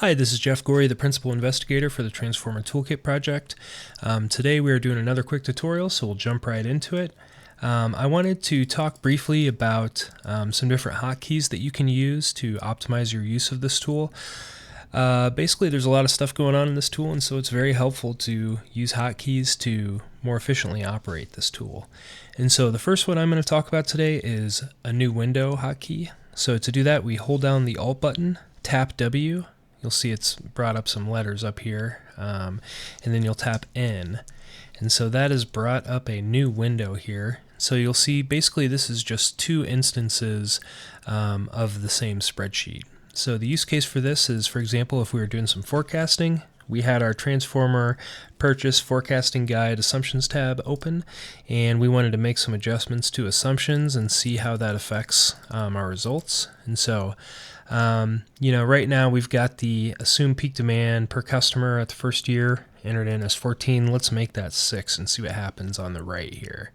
Hi, this is Jeff Gorey, the Principal Investigator for the Transformer Toolkit project. Today we are doing another quick tutorial, so we'll jump right into it. I wanted to talk briefly about some different hotkeys that you can use to optimize your use of this tool. Basically, there's a lot of stuff going on in this tool, and so it's very helpful to use hotkeys to more efficiently operate this tool. And so the first one I'm going to talk about today is a new window hotkey. So to do that, we hold down the Alt button, tap W. You'll see it's brought up some letters up here, and then you'll tap N. And so that has brought up a new window here. So you'll see basically this is just two instances of the same spreadsheet. So the use case for this is, for example, if we were doing some forecasting, we had our Transformer Purchase Forecasting Guide Assumptions tab open, and we wanted to make some adjustments to assumptions and see how that affects our results. And so right now we've got the assumed peak demand per customer at the first year entered in as 14. Let's make that 6 and see what happens on the right here.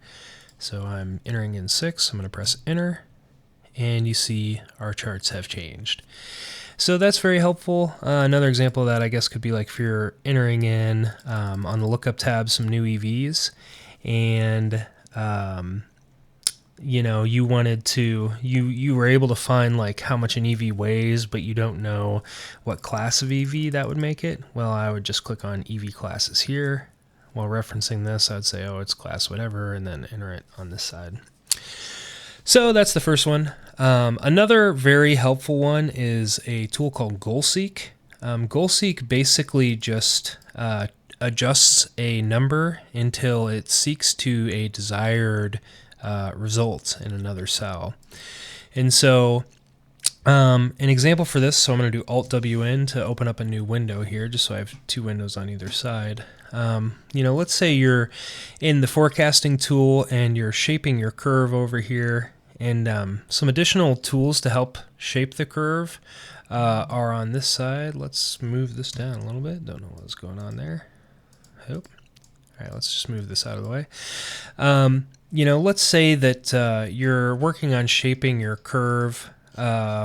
So I'm entering in 6. I'm going to press enter, and you see our charts have changed. So that's very helpful. Another example of that, I guess, could be like if you're entering in on the lookup tab some new EVs, and you wanted to, you were able to find like how much an EV weighs, but you don't know what class of EV that would make it. Well, I would just click on EV classes here. While referencing this, I'd say, oh, it's class whatever, and then enter it on this side. So that's the first one. Another very helpful one is a tool called Goalseek. Goalseek basically just adjusts a number until it seeks to a desired result in another cell. And so an example for this, so I'm going to do Alt-WN to open up a new window here, just so I have two windows on either side. Let's say you're in the forecasting tool and you're shaping your curve over here, and some additional tools to help shape the curve are on this side. Let's move this down a little bit. Don't know what's going on there. All right, let's just move this out of the way. Let's say that you're working on shaping your curve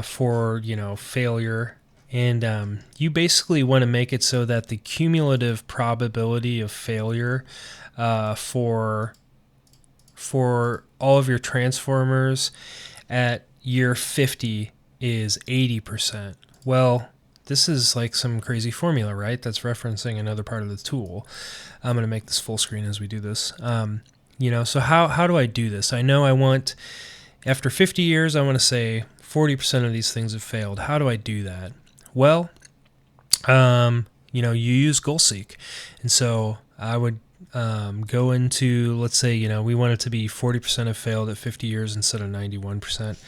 for, failure, and you basically want to make it so that the cumulative probability of failure for all of your transformers at year 50 is 80%. Well, this is like some crazy formula, right? That's referencing another part of the tool. I'm going to make this full screen as we do this. So how do I do this? I know I want, after 50 years, I want to say 40% of these things have failed. How do I do that? Well, you use Goalseek. And so I would go into, let's say, we want it to be 40% have failed at 50 years instead of 91%.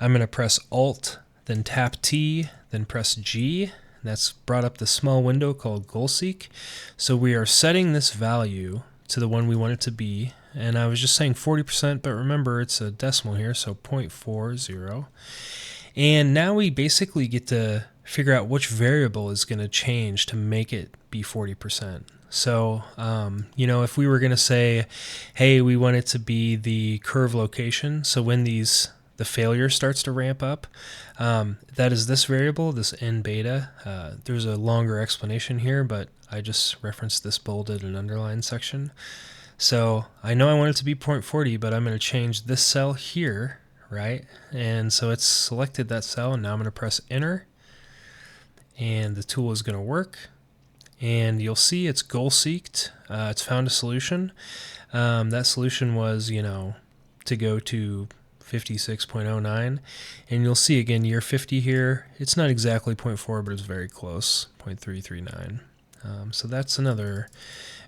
I'm going to press Alt, then tap T, then press G. That's brought up the small window called Goalseek. So we are setting this value to the one we want it to be. And I was just saying 40%, but remember it's a decimal here, so 0.40. And now we basically get to figure out which variable is going to change to make it be 40%. So, if we were going to say, hey, we want it to be the curve location, so when the failure starts to ramp up, that is this variable, this n beta. There's a longer explanation here, but I just referenced this bolded and underlined section. So I know I want it to be 0.40, but I'm going to change this cell here, right? And so it's selected that cell, and now I'm going to press enter, and the tool is going to work. And you'll see it's goal-seeked. It's found a solution. That solution was, to go to 56.09. And you'll see again year 50 here. It's not exactly 0.4, but it's very close, 0.339. So that's another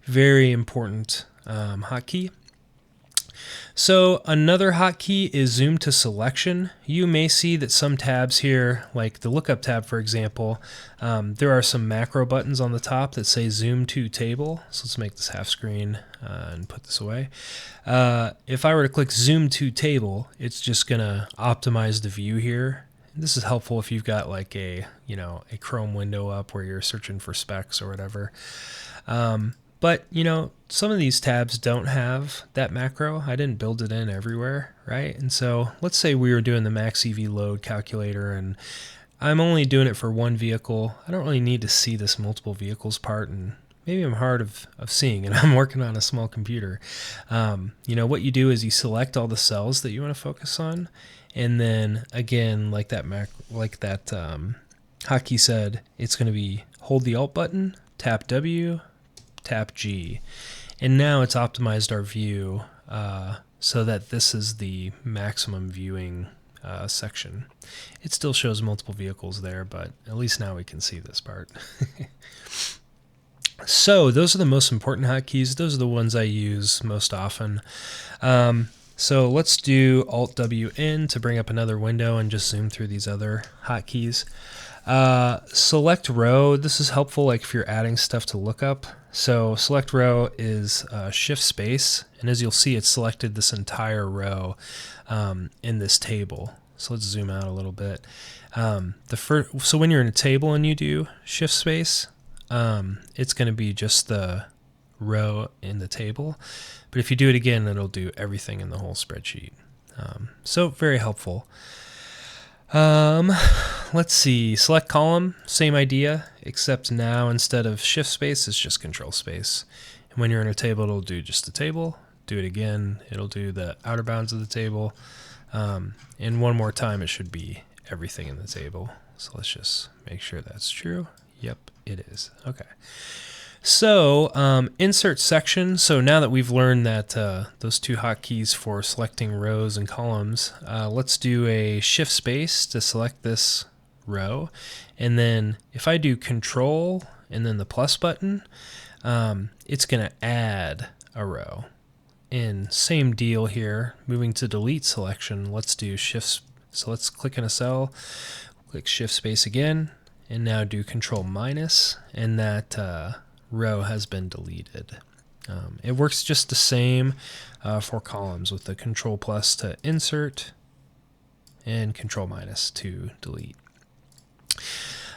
very important hotkey. So another hotkey is zoom to selection. You may see that some tabs here, like the lookup tab, for example, there are some macro buttons on the top that say zoom to table. So let's make this half screen and put this away. If I were to click zoom to table, it's just going to optimize the view here. This is helpful if you've got like a Chrome window up where you're searching for specs or whatever. But, some of these tabs don't have that macro. I didn't build it in everywhere, right? And so let's say we were doing the max EV load calculator, and I'm only doing it for one vehicle. I don't really need to see this multiple vehicles part, and maybe I'm hard of seeing, and I'm working on a small computer. You know, what you do is you select all the cells that you want to focus on, and then again, like that hotkey said, it's going to be hold the Alt button, tap W, tap G, and now it's optimized our view so that this is the maximum viewing section. It still shows multiple vehicles there, but at least now we can see this part. So those are the most important hotkeys. Those are the ones I use most often. So let's do Alt W in to bring up another window and just zoom through these other hotkeys. Select row. This is helpful like if you're adding stuff to lookup. So select row is shift space, and as you'll see, it's selected this entire row in this table. So let's zoom out a little bit. So when you're in a table and you do shift space, it's going to be just the row in the table. But if you do it again, it'll do everything in the whole spreadsheet. So very helpful. Let's see, select column, same idea, except now instead of shift space, it's just control space. And when you're in a table, it'll do just the table. Do it again, it'll do the outer bounds of the table. And one more time, it should be everything in the table. So let's just make sure that's true. Yep, it is. Okay. So insert section. So now that we've learned that those two hotkeys for selecting rows and columns, let's do a shift space to select this row. And then if I do control and then the plus button, it's going to add a row. And same deal here, moving to delete selection, let's do shift. So let's click in a cell, click shift space again, and now do control minus, and that row has been deleted. It works just the same for columns with the control plus to insert and control minus to delete.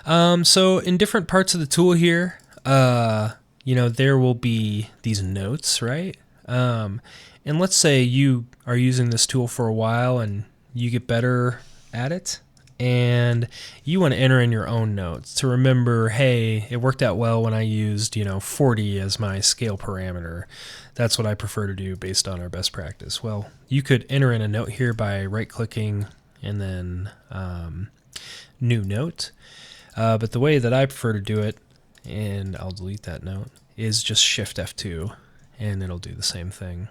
So in different parts of the tool here, you know, there will be these notes, right? And let's say you are using this tool for a while and you get better at it, and you want to enter in your own notes to remember, hey, it worked out well when I used, 40 as my scale parameter. That's what I prefer to do based on our best practice. Well, you could enter in a note here by right-clicking and then new note. But the way that I prefer to do it, and I'll delete that note, is just Shift F2, and it'll do the same thing.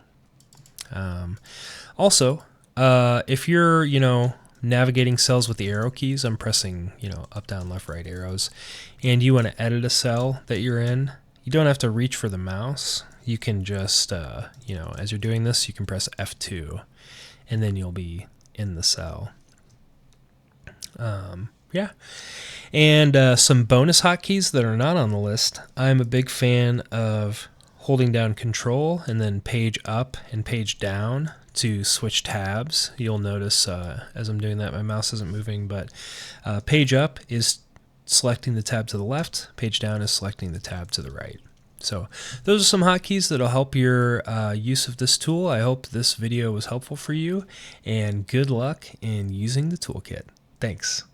Also, if you're, navigating cells with the arrow keys, I'm pressing, up, down, left, right arrows, and you want to edit a cell that you're in, you don't have to reach for the mouse. You can just, as you're doing this, you can press F2, and then you'll be in the cell. Yeah. And some bonus hotkeys that are not on the list. I'm a big fan of holding down Control and then page up and page down to switch tabs. You'll notice as I'm doing that, my mouse isn't moving, but page up is selecting the tab to the left, page down is selecting the tab to the right. So those are some hotkeys that'll help your use of this tool. I hope this video was helpful for you, and good luck in using the toolkit. Thanks.